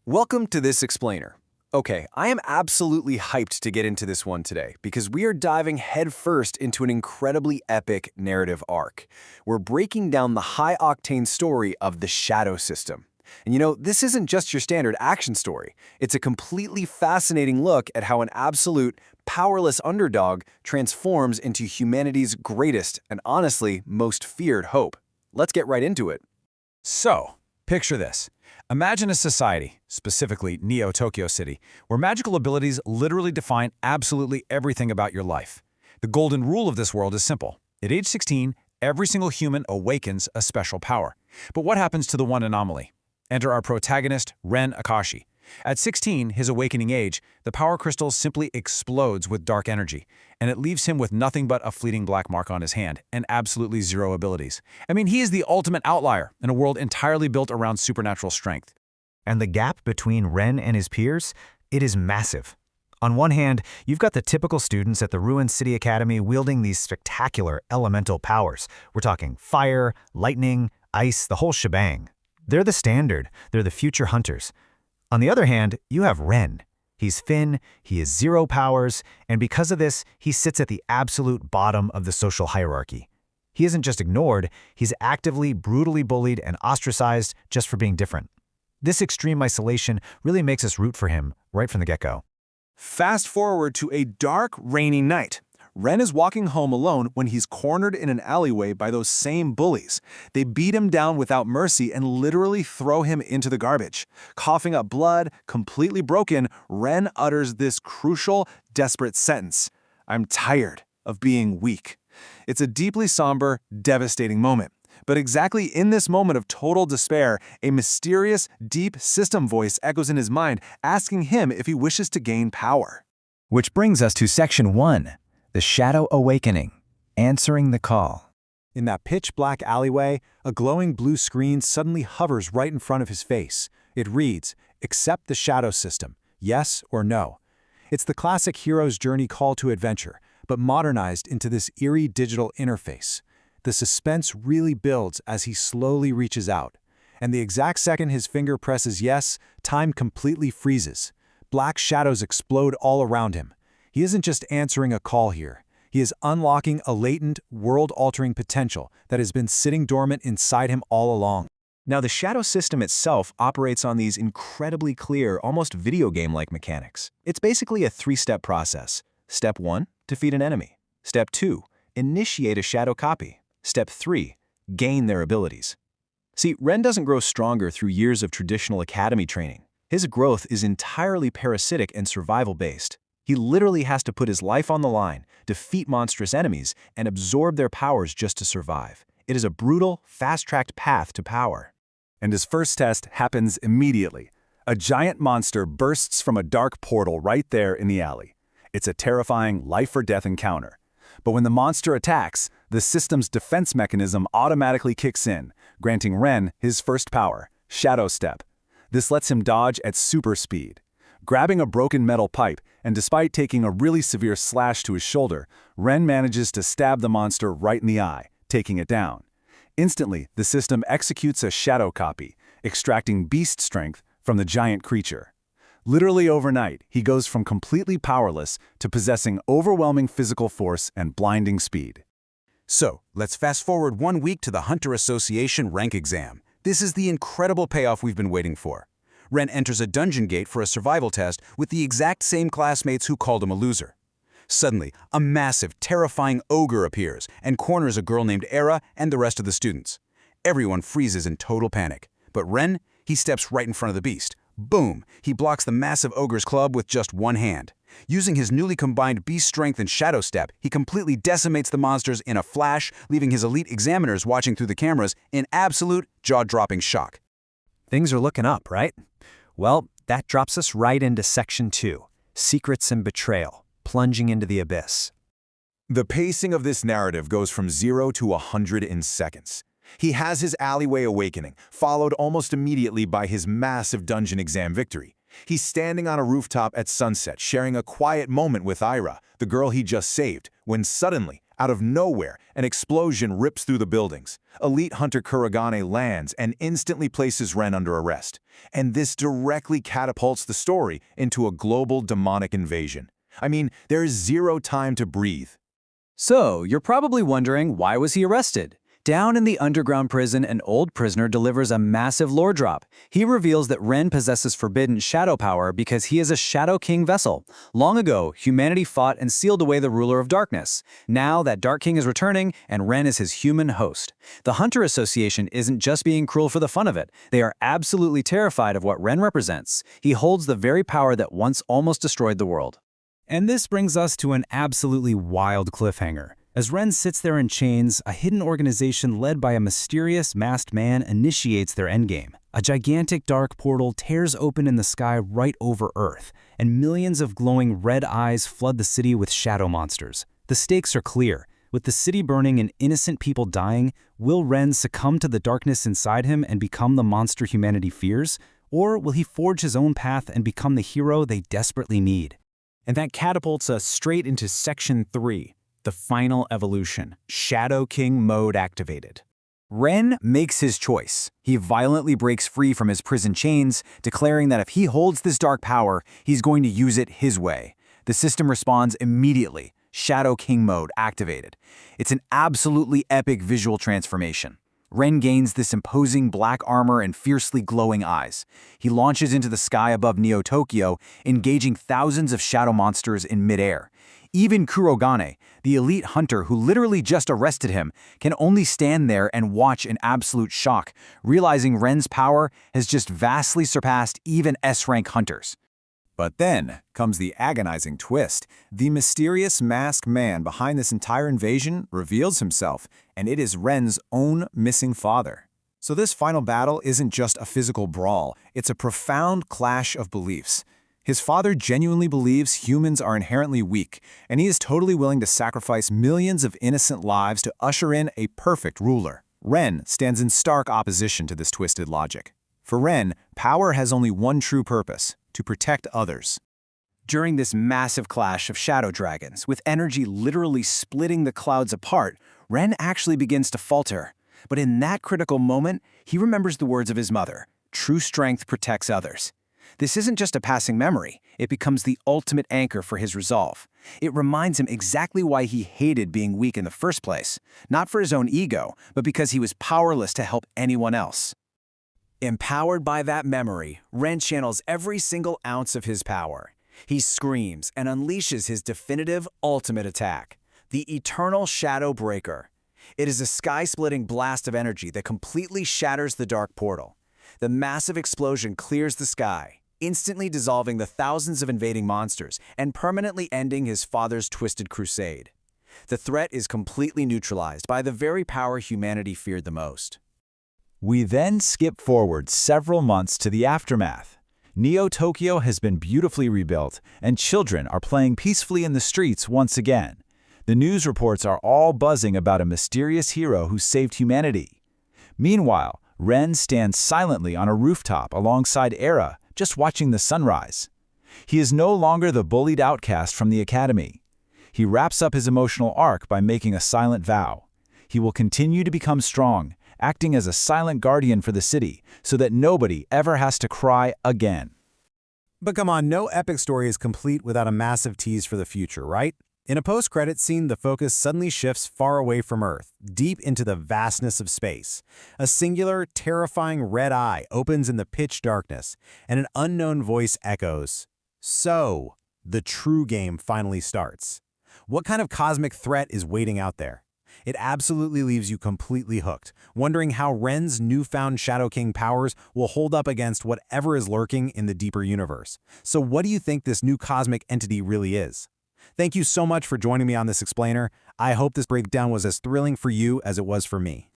Welcome to this explainer. Okay, I am absolutely hyped to get into this one today because we are diving headfirst into an incredibly epic narrative arc. We're breaking down the high-octane story of the Shadow System. And this isn't just your standard action story. It's a completely fascinating look at how an absolute, powerless underdog transforms into humanity's greatest and honestly most feared hope. Let's get right into it. So, picture this. Imagine a society, specifically Neo-Tokyo City, where magical abilities literally define absolutely everything about your life. The golden rule of this world is simple. At age 16, every single human awakens a special power. But what happens to the one anomaly? Enter our protagonist, Ren Akashi. At 16, his awakening age, the power crystal simply explodes with dark energy, and it leaves him with nothing but a fleeting black mark on his hand and absolutely zero abilities. I mean, he is the ultimate outlier in a world entirely built around supernatural strength. And the gap between Ren and his peers, it is massive. On one hand, you've got the typical students at the Ruined City Academy wielding these spectacular elemental powers. We're talking fire, lightning, ice, the whole shebang. They're the standard. They're the future hunters. On the other hand, you have Ren. He's Finn, he has zero powers, and because of this, he sits at the absolute bottom of the social hierarchy. He isn't just ignored, he's actively, brutally bullied and ostracized just for being different. This extreme isolation really makes us root for him right from the get-go. Fast forward to a dark, rainy night. Ren is walking home alone when he's cornered in an alleyway by those same bullies. They beat him down without mercy and literally throw him into the garbage. Coughing up blood, completely broken, Ren utters this crucial, desperate sentence: "I'm tired of being weak." It's a deeply somber, devastating moment. But exactly in this moment of total despair, a mysterious, deep system voice echoes in his mind, asking him if he wishes to gain power. Which brings us to Section 1. The Shadow Awakening, Answering the Call. In that pitch-black alleyway, a glowing blue screen suddenly hovers right in front of his face. It reads, "Accept the Shadow System, yes or no." It's the classic hero's journey call to adventure, but modernized into this eerie digital interface. The suspense really builds as he slowly reaches out. And the exact second his finger presses yes, time completely freezes. Black shadows explode all around him. He isn't just answering a call here. He is unlocking a latent, world-altering potential that has been sitting dormant inside him all along. Now, the Shadow System itself operates on these incredibly clear, almost video game-like mechanics. It's basically a three-step process. Step 1, defeat an enemy. Step 2, initiate a shadow copy. Step 3, gain their abilities. See, Ren doesn't grow stronger through years of traditional academy training. His growth is entirely parasitic and survival-based. He literally has to put his life on the line, defeat monstrous enemies, and absorb their powers just to survive. It is a brutal, fast-tracked path to power. And his first test happens immediately. A giant monster bursts from a dark portal right there in the alley. It's a terrifying life-or-death encounter. But when the monster attacks, the system's defense mechanism automatically kicks in, granting Ren his first power, Shadow Step. This lets him dodge at super speed. Grabbing a broken metal pipe, and despite taking a really severe slash to his shoulder, Ren manages to stab the monster right in the eye, taking it down. Instantly, the system executes a shadow copy, extracting beast strength from the giant creature. Literally overnight, he goes from completely powerless to possessing overwhelming physical force and blinding speed. So, let's fast forward 1 week to the Hunter Association rank exam. This is the incredible payoff we've been waiting for. Ren enters a dungeon gate for a survival test with the exact same classmates who called him a loser. Suddenly, a massive, terrifying ogre appears and corners a girl named Era and the rest of the students. Everyone freezes in total panic. But Ren, he steps right in front of the beast. Boom! He blocks the massive ogre's club with just one hand. Using his newly combined beast strength and shadow step, he completely decimates the monsters in a flash, leaving his elite examiners watching through the cameras in absolute, jaw-dropping shock. Things are looking up, right? Well, that drops us right into Section 2, Secrets and Betrayal, Plunging into the Abyss. The pacing of this narrative goes from 0 to 100 in seconds. He has his alleyway awakening, followed almost immediately by his massive dungeon exam victory. He's standing on a rooftop at sunset, sharing a quiet moment with Ira, the girl he just saved, when suddenly, Out of nowhere, an explosion rips through the buildings. Elite hunter Kurogane lands and instantly places Ren under arrest. And this directly catapults the story into a global demonic invasion. I mean, there is zero time to breathe. So, you're probably wondering, why was he arrested? Down in the underground prison, an old prisoner delivers a massive lore drop. He reveals that Ren possesses forbidden shadow power because he is a Shadow King vessel. Long ago, humanity fought and sealed away the ruler of darkness. Now that Dark King is returning, and Ren is his human host. The Hunter Association isn't just being cruel for the fun of it. They are absolutely terrified of what Ren represents. He holds the very power that once almost destroyed the world. And this brings us to an absolutely wild cliffhanger. As Ren sits there in chains, a hidden organization led by a mysterious masked man initiates their endgame. A gigantic dark portal tears open in the sky right over Earth, and millions of glowing red eyes flood the city with shadow monsters. The stakes are clear. With the city burning and innocent people dying, will Ren succumb to the darkness inside him and become the monster humanity fears? Or will he forge his own path and become the hero they desperately need? And that catapults us straight into Section 3. The final evolution, Shadow King mode activated. Ren makes his choice. He violently breaks free from his prison chains, declaring that if he holds this dark power, he's going to use it his way. The system responds immediately. Shadow King mode activated. It's an absolutely epic visual transformation. Ren gains this imposing black armor and fiercely glowing eyes. He launches into the sky above Neo-Tokyo, engaging thousands of shadow monsters in midair. Even Kurogane, the elite hunter who literally just arrested him, can only stand there and watch in absolute shock, realizing Ren's power has just vastly surpassed even S-rank hunters. But then comes the agonizing twist. The mysterious masked man behind this entire invasion reveals himself, and it is Ren's own missing father. So this final battle isn't just a physical brawl, it's a profound clash of beliefs. His father genuinely believes humans are inherently weak, and he is totally willing to sacrifice millions of innocent lives to usher in a perfect ruler. Ren stands in stark opposition to this twisted logic. For Ren, power has only one true purpose: to protect others. During this massive clash of shadow dragons, with energy literally splitting the clouds apart, Ren actually begins to falter. But in that critical moment, he remembers the words of his mother: "True strength protects others." This isn't just a passing memory, it becomes the ultimate anchor for his resolve. It reminds him exactly why he hated being weak in the first place, not for his own ego, but because he was powerless to help anyone else. Empowered by that memory, Ren channels every single ounce of his power. He screams and unleashes his definitive ultimate attack, the Eternal Shadow Breaker. It is a sky-splitting blast of energy that completely shatters the dark portal. The massive explosion clears the sky, instantly dissolving the thousands of invading monsters and permanently ending his father's twisted crusade. The threat is completely neutralized by the very power humanity feared the most. We then skip forward several months to the aftermath. Neo-Tokyo has been beautifully rebuilt, and children are playing peacefully in the streets once again. The news reports are all buzzing about a mysterious hero who saved humanity. Meanwhile, Ren stands silently on a rooftop alongside Era, just watching the sunrise. He is no longer the bullied outcast from the academy. He wraps up his emotional arc by making a silent vow. He will continue to become strong, acting as a silent guardian for the city, so that nobody ever has to cry again. But come on, no epic story is complete without a massive tease for the future, right? In a post-credit scene, the focus suddenly shifts far away from Earth, deep into the vastness of space. A singular, terrifying red eye opens in the pitch darkness, and an unknown voice echoes, "So, the true game finally starts." What kind of cosmic threat is waiting out there? It absolutely leaves you completely hooked, wondering how Ren's newfound Shadow King powers will hold up against whatever is lurking in the deeper universe. So what do you think this new cosmic entity really is? Thank you so much for joining me on this explainer. I hope this breakdown was as thrilling for you as it was for me.